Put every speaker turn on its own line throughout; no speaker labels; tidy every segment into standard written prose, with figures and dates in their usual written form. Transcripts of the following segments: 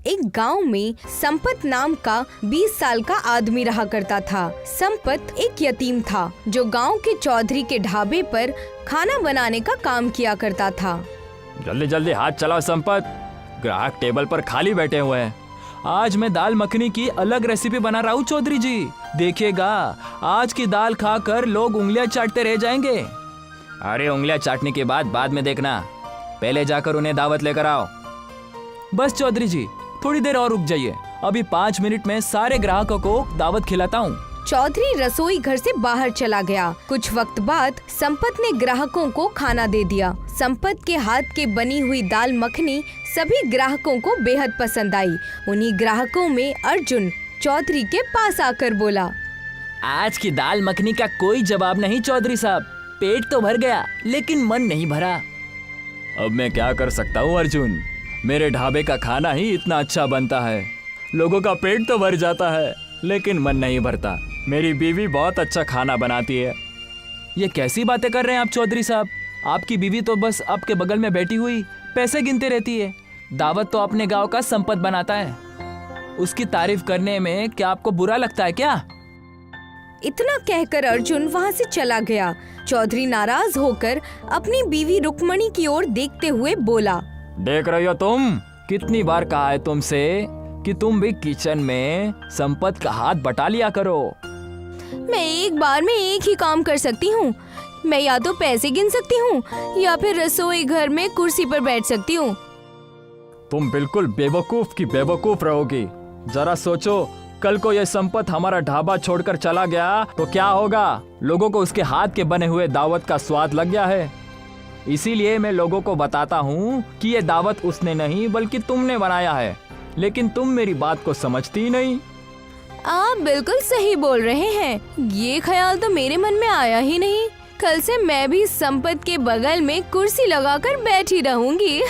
एक गांव में संपत नाम का 20 साल का आदमी रहा करता था। संपत एक यतीम था जो गांव के चौधरी के ढाबे पर खाना बनाने का काम किया करता था।
जल्दी जल्दी हाथ चलाओ संपत, ग्राहक टेबल पर खाली बैठे हुए हैं। आज मैं दाल मखनी की अलग रेसिपी बना रहा हूँ चौधरी जी, देखिएगा आज की दाल खाकर लोग उंगलियां चाटते रह जाएंगे। अरे उंगलियां चाटने के बाद में देखना, पहले जाकर उन्हें दावत लेकर आओ। बस चौधरी जी थोड़ी देर और रुक जाइए, अभी 5 मिनट में सारे ग्राहकों को दावत खिलाता हूँ।
चौधरी रसोई घर से बाहर चला गया। कुछ वक्त बाद संपत ने ग्राहकों को खाना दे दिया। संपत के हाथ के बनी हुई दाल मखनी सभी ग्राहकों को बेहद पसंद आई। उन्हीं ग्राहकों में अर्जुन चौधरी के पास आकर बोला,
आज की दाल मखनी का कोई जवाब नहीं चौधरी साहब, पेट तो भर गया लेकिन मन नहीं भरा। अब मैं क्या कर सकता हूँ अर्जुन, मेरे ढाबे का खाना ही इतना अच्छा बनता है, लोगों का पेट तो भर जाता है लेकिन मन नहीं भरता। मेरी बीवी बहुत अच्छा खाना बनाती है। ये कैसी बातें कर रहे हैं आप चौधरी साहब, आपकी बीवी तो बस आपके बगल में बैठी हुई पैसे गिनते रहती है। दावत तो अपने गांव का संपत बनाता है, उसकी तारीफ करने में क्या आपको बुरा लगता है क्या?
इतना कहकर अर्जुन वहाँ से चला गया। चौधरी नाराज होकर अपनी बीवी रुक्मणी की ओर देखते हुए बोला,
देख रही हो तुम, कितनी बार कहा है तुमसे कि तुम भी किचन में संपत का हाथ बटा लिया करो।
मैं एक बार में एक ही काम कर सकती हूँ। मैं या तो पैसे गिन सकती हूँ या फिर रसोई घर में कुर्सी पर बैठ सकती हूँ।
तुम बिल्कुल बेवकूफ की बेवकूफ रहोगी। जरा सोचो, कल को यह संपत हमारा ढाबा छोड़कर चला गया तो क्या होगा? लोगों को उसके हाथ के बने हुए दावत का स्वाद लग गया है। इसीलिए मैं लोगों को बताता हूँ कि ये दावत उसने नहीं बल्कि तुमने बनाया है, लेकिन तुम मेरी बात को समझती ही नहीं।
आप बिल्कुल सही बोल रहे हैं, ये ख्याल तो मेरे मन में आया ही नहीं। कल से मैं भी संपत के बगल में कुर्सी लगाकर बैठी रहूंगी।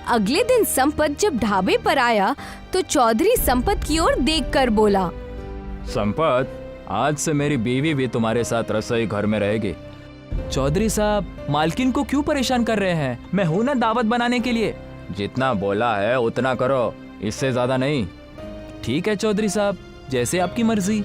अगले दिन संपत जब ढाबे पर आया तो चौधरी संपत की ओर देखकर बोला,
संपत, आज से मेरी बीवी भी तुम्हारे साथ रसोई घर में रहेगी। चौधरी साहब, मालकिन को क्यों परेशान कर रहे हैं? मैं हूँ ना दावत बनाने के लिए। जितना बोला है उतना करो, इससे ज्यादा नहीं। ठीक है चौधरी साहब, जैसे आपकी मर्जी।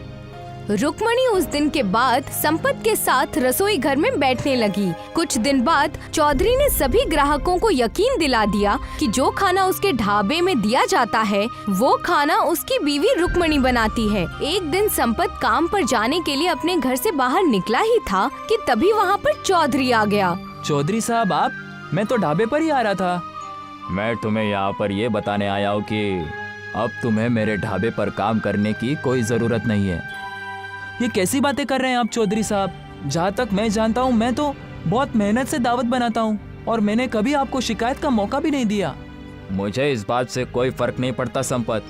रुक्मणी उस दिन के बाद संपत के साथ रसोई घर में बैठने लगी। कुछ दिन बाद चौधरी ने सभी ग्राहकों को यकीन दिला दिया कि जो खाना उसके ढाबे में दिया जाता है वो खाना उसकी बीवी रुक्मणी बनाती है। एक दिन संपत काम पर जाने के लिए अपने घर से बाहर निकला ही था कि तभी वहाँ पर चौधरी आ गया।
चौधरी साहब आप? मैं तो ढाबे पर ही आ रहा था। मैं तुम्हें यहाँ पर ये बताने आया हूँ कि अब तुम्हें मेरे ढाबे पर काम करने की कोई जरूरत नहीं है। ये कैसी बातें कर रहे हैं आप चौधरी साहब? जहाँ तक मैं जानता हूँ मैं तो बहुत मेहनत से दावत बनाता हूँ और मैंने कभी आपको शिकायत का मौका भी नहीं दिया। मुझे इस बात से कोई फर्क नहीं पड़ता संपत,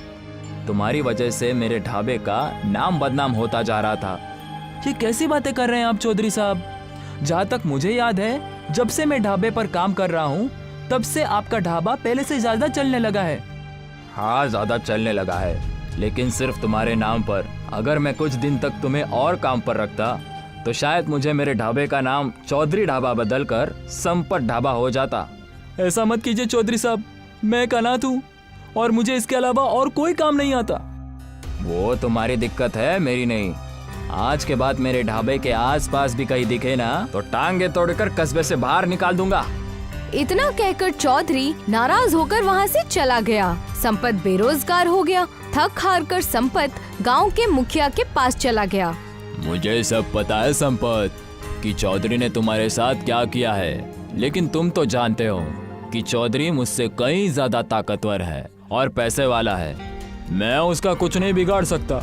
तुम्हारी वजह से मेरे ढाबे का नाम बदनाम होता जा रहा था। ये कैसी बातें कर रहे हैं आप चौधरी साहब? जहाँ तक मुझे याद है, जब से मैं ढाबे पर काम कर रहा हूँ तब से आपका ढाबा पहले से ज्यादा चलने लगा है। हाँ, ज्यादा चलने लगा है, लेकिन सिर्फ तुम्हारे नाम पर। अगर मैं कुछ दिन तक तुम्हें और काम पर रखता तो शायद मुझे मेरे ढाबे का नाम चौधरी ढाबा बदलकर संपत ढाबा हो जाता। ऐसा मत कीजिए चौधरी साहब, मैं एक अनाथ हूँ और मुझे इसके अलावा और कोई काम नहीं आता। वो तुम्हारी दिक्कत है, मेरी नहीं। आज के बाद मेरे ढाबे के आसपास भी कहीं दिखे ना तो टांगे तोड़कर कस्बे से बाहर निकाल दूंगा।
इतना कहकर चौधरी नाराज होकर वहाँ से चला गया। संपत बेरोजगार हो गया। थक हार कर संपत गांव के मुखिया के पास चला गया।
मुझे सब पता है संपत कि चौधरी ने तुम्हारे साथ क्या किया है, लेकिन तुम तो जानते हो कि चौधरी मुझसे कहीं ज्यादा ताकतवर है और पैसे वाला है। मैं उसका कुछ नहीं बिगाड़ सकता।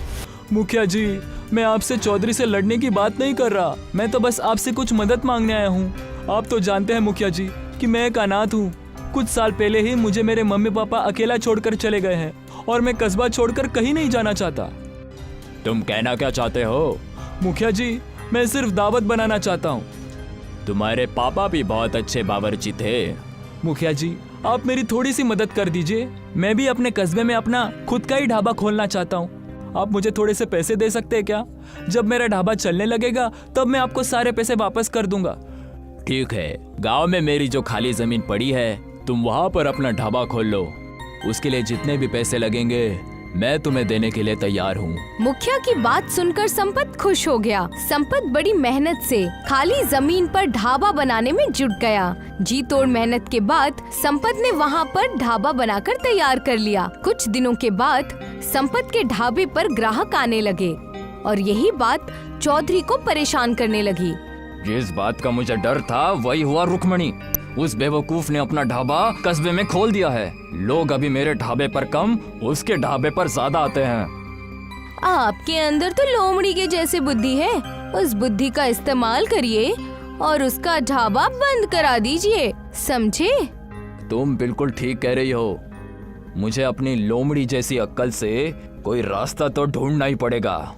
मुखिया जी, मैं आपसे चौधरी से लड़ने की बात नहीं कर रहा, मैं तो बस आपसे कुछ मदद मांगने आया हूँ। आप तो जानते हैं मुखिया जी कि मैं एक अनाथ हूँ। कुछ साल पहले ही मुझे मेरे मम्मी पापा अकेला छोड़कर चले गए हैं और मैं कस्बा छोड़कर कहीं नहीं जाना चाहता। तुम कहना क्या चाहते हो? मुखिया जी, मैं सिर्फ दावत बनाना चाहता हूँ। तुम्हारे पापा भी बहुत अच्छे बावर्ची थे। मुखिया जी, आप मेरी थोड़ी सी मदद कर दीजिए। मैं भी अपने कस्बे में अपना खुद का ही ढाबा खोलना चाहता हूँ। आप मुझे थोड़े से पैसे दे सकते हैं क्या? जब मेरा ढाबा चलने लगेगा तब मैं आपको सारे पैसे वापस कर दूंगा। ठीक है, गांव में मेरी जो खाली जमीन पड़ी है तुम वहां पर अपना ढाबा खोल लो। उसके लिए जितने भी पैसे लगेंगे मैं तुम्हें देने के लिए तैयार हूँ।
मुखिया की बात सुनकर संपत खुश हो गया। संपत बड़ी मेहनत से खाली जमीन पर ढाबा बनाने में जुट गया। जी तोड़ मेहनत के बाद संपत ने वहाँ पर ढाबा बनाकर तैयार कर लिया। कुछ दिनों के बाद संपत के ढाबे पर ग्राहक आने लगे और यही बात चौधरी को परेशान करने लगी।
जिस बात का मुझे डर था वही हुआ रुक्मणी। उस बेवकूफ ने अपना ढाबा कस्बे में खोल दिया है। लोग अभी मेरे ढाबे पर कम, उसके ढाबे पर ज्यादा आते हैं।
आपके अंदर तो लोमड़ी के जैसे बुद्धि है। उस बुद्धि का इस्तेमाल करिए और उसका ढाबा बंद करा दीजिए, समझे?
तुम बिल्कुल ठीक कह रही हो। मुझे अपनी लोमड़ी जैसी अक्ल से कोई रास्ता तो ढूंढना ही पड़ेगा।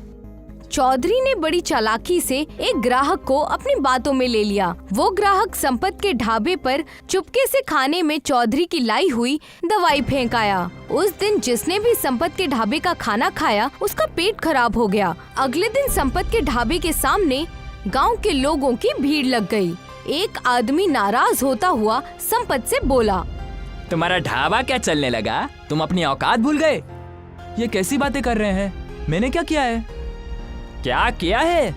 चौधरी ने बड़ी चालाकी से एक ग्राहक को अपनी बातों में ले लिया। वो ग्राहक संपत के ढाबे पर चुपके से खाने में चौधरी की लाई हुई दवाई फेंक आया। उस दिन जिसने भी संपत के ढाबे का खाना खाया उसका पेट खराब हो गया। अगले दिन संपत के ढाबे के सामने गांव के लोगों की भीड़ लग गई। एक आदमी नाराज होता हुआ संपत से बोला,
तुम्हारा ढाबा क्या चलने लगा? तुम अपनी औकात भूल गए? ये कैसी बातें कर रहे हैं? मैंने क्या किया है? क्या किया है?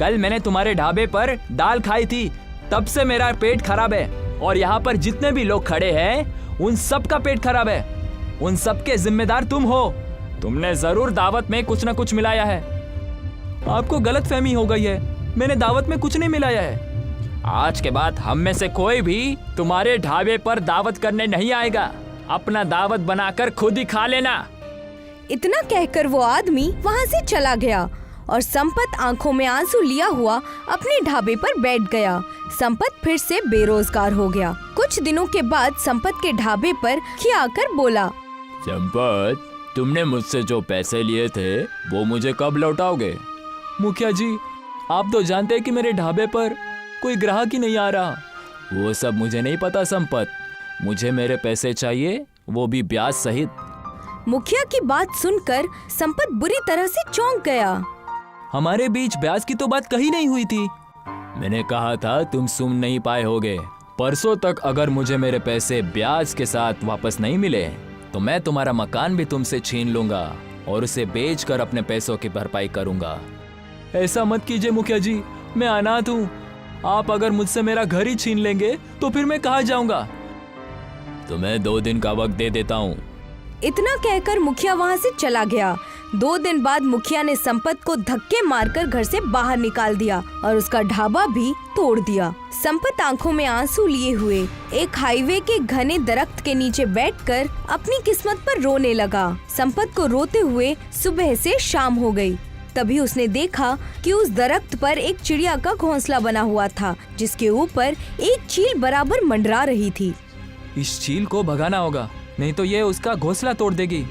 कल मैंने तुम्हारे ढाबे पर दाल खाई थी, तब से मेरा पेट खराब है और यहाँ पर जितने भी लोग खड़े हैं उन सब का पेट खराब है। उन सब के जिम्मेदार तुम हो। तुमने जरूर दावत में कुछ न कुछ मिलाया है। आपको गलतफहमी हो गई है। मैंने दावत में कुछ नहीं मिलाया है। आज के बाद हम में से कोई भी तुम्हारे ढाबे पर दावत करने नहीं आएगा। अपना दावत बनाकर खुद ही खा लेना।
इतना कहकर वो आदमी वहाँ से चला गया और संपत आंखों में आंसू लिया हुआ अपने ढाबे पर बैठ गया। संपत फिर से बेरोजगार हो गया। कुछ दिनों के बाद संपत के ढाबे पर मुखिया आकर बोला,
संपत, तुमने मुझसे जो पैसे लिए थे वो मुझे कब लौटाओगे? मुखिया जी, आप तो जानते हैं कि मेरे ढाबे पर कोई ग्राहक ही नहीं आ रहा। वो सब मुझे नहीं पता संपत। मुझे मेरे पैसे चाहिए, वो भी ब्याज सहित।
मुखिया की बात सुनकर संपत बुरी तरह से चौंक गया।
हमारे बीच ब्याज की तो बात कहीं नहीं हुई थी। मैंने कहा था तुम सुन नहीं पाए होगे। परसों तक अगर मुझे मेरे पैसे ब्याज के साथ वापस नहीं मिले तो मैं तुम्हारा मकान भी तुमसे छीन लूंगा और उसे बेचकर अपने पैसों की भरपाई करूंगा। ऐसा मत कीजिए मुखिया जी, मैं अनाथ हूँ। आप अगर मुझसे मेरा घर ही छीन लेंगे तो फिर मैं कहाँ जाऊंगा? तुम्हें 2 दिन का वक्त दे देता हूँ।
इतना कहकर मुखिया वहाँ से चला गया। 2 दिन बाद मुखिया ने संपत को धक्के मारकर घर से बाहर निकाल दिया और उसका ढाबा भी तोड़ दिया। संपत आंखों में आंसू लिए हुए एक हाईवे के घने दरख्त के नीचे बैठकर अपनी किस्मत पर रोने लगा। संपत को रोते हुए सुबह से शाम हो गई। तभी उसने देखा कि उस दरख्त पर एक चिड़िया का घोंसला बना हुआ था, जिसके ऊपर एक चील बराबर मंडरा रही थी।
इस चील को भगाना होगा, नहीं तो ये उसका घोंसला तोड़ देगी।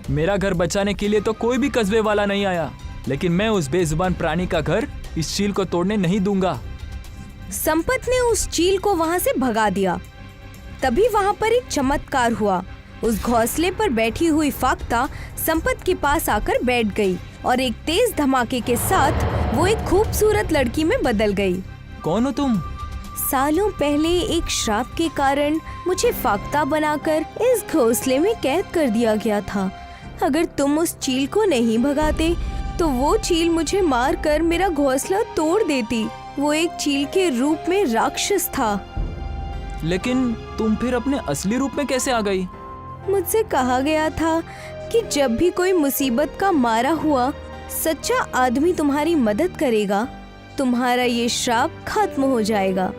मेरा घर बचाने के लिए तो कोई भी कस्बे वाला नहीं आया, लेकिन मैं उस बेजुबान प्राणी का घर इस चील को तोड़ने नहीं दूंगा।
संपत ने उस चील को वहाँ से भगा दिया। तभी वहाँ पर एक चमत्कार हुआ। उस घोंसले पर बैठी हुई फाख्ता संपत के पास आकर बैठ गई और एक तेज धमाके के साथ वो एक खूबसूरत लड़की में बदल गई।
कौन हो तुम?
सालों पहले एक श्राप के कारण मुझे फाख्ता बनाकर इस घोंसले में कैद कर दिया गया था। अगर तुम उस चील को नहीं भगाते तो वो चील मुझे मारकर मेरा घोंसला तोड़ देती। वो एक चील के रूप में राक्षस था।
लेकिन तुम फिर अपने असली रूप में कैसे आ गई?
मुझसे कहा गया था कि जब भी कोई मुसीबत का मारा हुआ सच्चा आदमी तुम्हारी मदद करेगा, तुम्हारा ये श्राप खत्म हो जाएगा।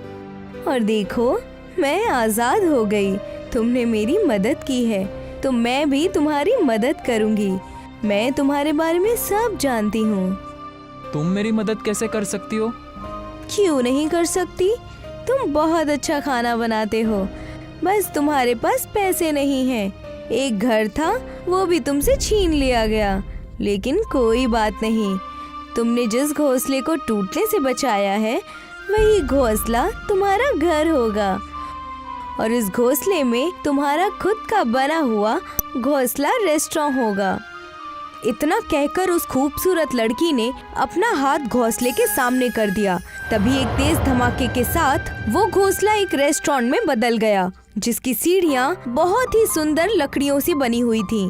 और देखो, मैं आजाद हो गई। तुमने मेरी मदद की है तो मैं भी तुम्हारी मदद करूंगी। मैं तुम्हारे बारे में सब जानती हूँ।
तुम मेरी मदद कैसे कर सकती हो?
क्यों नहीं कर सकती? तुम बहुत अच्छा खाना बनाते हो, बस तुम्हारे पास पैसे नहीं हैं। एक घर था, वो भी तुमसे छीन लिया गया, लेकिन कोई बात नहीं। तुमने जिस घोंसले को टूटने से बचाया है वही घोंसला तुम्हारा घर होगा और इस घोंसले में तुम्हारा खुद का बना हुआ घोंसला रेस्टोरेंट होगा। इतना कहकर उस खूबसूरत लड़की ने अपना हाथ घोंसले के सामने कर दिया। तभी एक तेज धमाके के साथ वो घोंसला एक रेस्टोरेंट में बदल गया। जिसकी सीढ़ियाँ बहुत ही सुंदर लकड़ियों से बनी हुई थीं।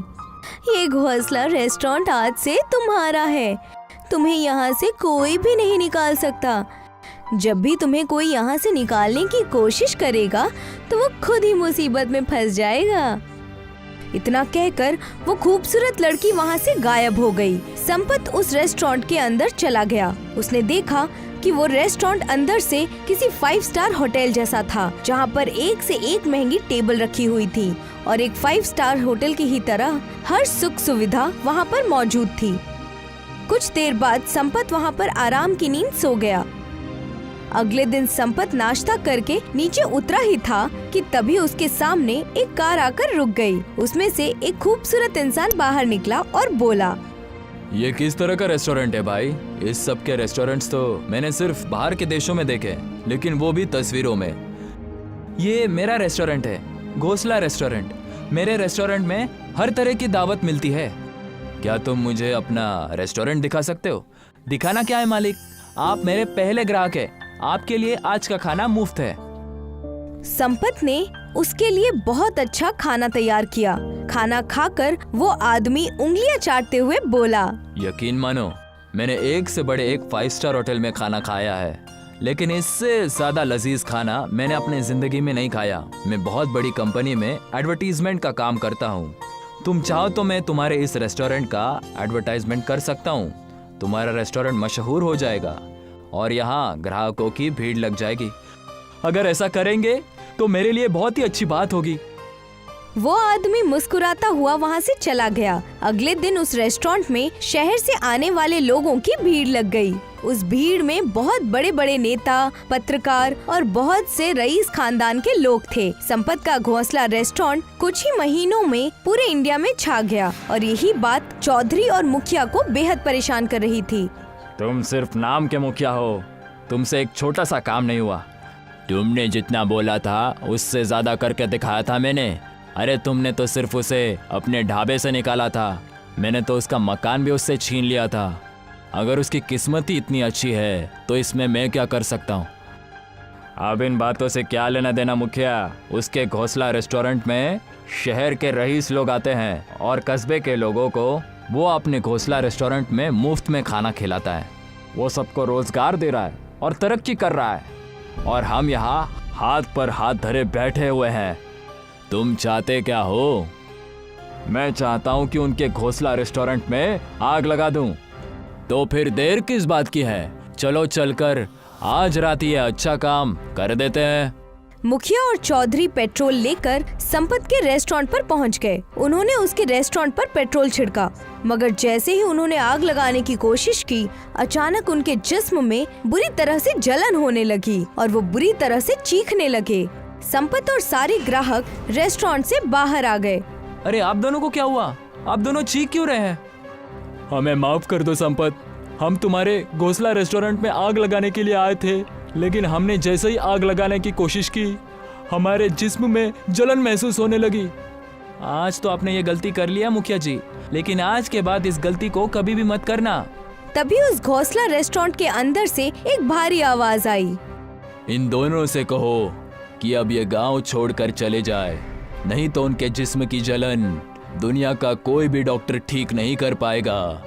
ये घोंसला रेस्टोरेंट आज से तुम्हारा है। तुम्हें यहाँ से कोई भी नहीं निकाल सकता। जब भी तुम्हें कोई यहाँ से निकालने की कोशिश करेगा तो वो खुद ही मुसीबत में फंस जाएगा। इतना कहकर वो खूबसूरत लड़की वहाँ से गायब हो गई। संपत उस रेस्टोरेंट के अंदर चला गया। उसने देखा कि वो रेस्टोरेंट अंदर से किसी 5 स्टार होटल जैसा था, जहाँ पर एक से एक महंगी टेबल रखी हुई थी और एक 5 स्टार होटल की ही तरह हर सुख सुविधा वहाँ पर मौजूद थी। कुछ देर बाद संपत वहाँ पर आराम की नींद सो गया। अगले दिन संपत नाश्ता करके नीचे उतरा ही था कि तभी उसके सामने एक कार आकर रुक गई। उसमें से एक खूबसूरत इंसान बाहर निकला और बोला,
ये किस तरह का रेस्टोरेंट है भाई? इस सब के रेस्टोरेंट्स तो मैंने सिर्फ बाहर के देशों में देखे, लेकिन वो भी तस्वीरों में। ये मेरा रेस्टोरेंट है, घोंसला रेस्टोरेंट। मेरे रेस्टोरेंट में हर तरह की दावत मिलती है। क्या तुम मुझे अपना रेस्टोरेंट दिखा सकते हो? दिखाना क्या है मालिक, आप मेरे पहले ग्राहक हैं। आपके लिए आज का खाना मुफ्त है।
संपत ने उसके लिए बहुत अच्छा खाना तैयार किया। खाना खाकर वो आदमी उंगलियां चाटते हुए बोला,
यकीन मानो, मैंने एक से बड़े एक 5 स्टार होटल में खाना खाया है, लेकिन इससे ज्यादा लजीज खाना मैंने अपने जिंदगी में नहीं खाया। मैं बहुत बड़ी कंपनी में एडवर्टीजमेंट का काम करता हूँ। तुम चाहो तो मैं तुम्हारे इस रेस्टोरेंट का एडवर्टाइजमेंट कर सकता हूँ। तुम्हारा रेस्टोरेंट मशहूर हो जाएगा और यहाँ ग्राहकों की भीड़ लग जाएगी। अगर ऐसा करेंगे तो मेरे लिए बहुत ही अच्छी बात होगी।
वो आदमी मुस्कुराता हुआ वहाँ से चला गया। अगले दिन उस रेस्टोरेंट में शहर से आने वाले लोगों की भीड़ लग गई। उस भीड़ में बहुत बड़े बड़े नेता, पत्रकार और बहुत से रईस खानदान के लोग थे। संपत का घोंसला रेस्टोरेंट कुछ ही महीनों में पूरे इंडिया में छा गया और यही बात चौधरी और मुखिया को बेहद परेशान कर रही थी।
तुम सिर्फ नाम के मुखिया हो, तुमसे एक छोटा सा काम नहीं हुआ। तुमने जितना बोला था उससे ज्यादा करके दिखाया था मैंने। अरे तुमने तो सिर्फ उसे अपने ढाबे से निकाला था, मैंने तो उसका मकान भी उससे छीन लिया था। अगर उसकी किस्मत ही इतनी अच्छी है तो इसमें मैं क्या कर सकता हूँ? अब इन बातों से क्या लेना देना मुखिया। उसके घोंसला रेस्टोरेंट में शहर के रईस लोग आते हैं और कस्बे के लोगों को वो अपने घोंसला रेस्टोरेंट में मुफ्त में खाना खिलाता है। वो सबको रोजगार दे रहा है और तरक्की कर रहा है, और हम यहाँ हाथ पर हाथ धरे बैठे हुए हैं। तुम चाहते क्या हो? मैं चाहता हूँ कि उनके घोंसला रेस्टोरेंट में आग लगा दूं। तो फिर देर किस बात की है? चलो चलकर आज रात ये अच्छा काम कर देते हैं।
मुखिया और चौधरी पेट्रोल लेकर संपत के रेस्टोरेंट पर पहुंच गए। उन्होंने उसके रेस्टोरेंट पर पेट्रोल छिड़का, मगर जैसे ही उन्होंने आग लगाने की कोशिश की, अचानक उनके जिस्म में बुरी तरह से जलन होने लगी और वो बुरी तरह से चीखने लगे। संपत और सारे ग्राहक रेस्टोरेंट से बाहर आ गए।
अरे आप दोनों को क्या हुआ? आप दोनों चीख क्यों रहे हैं? हमें माफ कर दो संपत, हम तुम्हारे घोंसला रेस्टोरेंट में आग लगाने के लिए आए थे, लेकिन हमने जैसे ही आग लगाने की कोशिश की, हमारे जिस्म में जलन महसूस होने लगी। आज तो आपने ये गलती कर लिया मुखिया जी, लेकिन आज के बाद इस गलती को कभी भी मत करना।
तभी उस घोंसला रेस्टोरेंट के अंदर से एक भारी आवाज आई,
इन दोनों से कहो कि अब ये गांव छोड़कर चले जाए, नहीं तो उनके जिस्म की जलन दुनिया का कोई भी डॉक्टर ठीक नहीं कर पाएगा।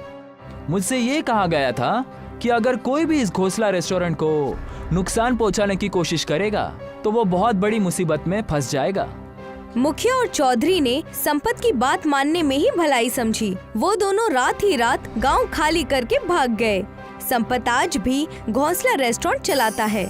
मुझसे ये कहा गया था कि अगर कोई भी इस घोंसला रेस्टोरेंट को नुकसान पहुंचाने की कोशिश करेगा तो वो बहुत बड़ी मुसीबत में फंस जाएगा।
मुखिया और चौधरी ने संपत की बात मानने में ही भलाई समझी। वो दोनों रात ही रात गांव खाली करके भाग गए। संपत आज भी घोंसला रेस्टोरेंट चलाता है।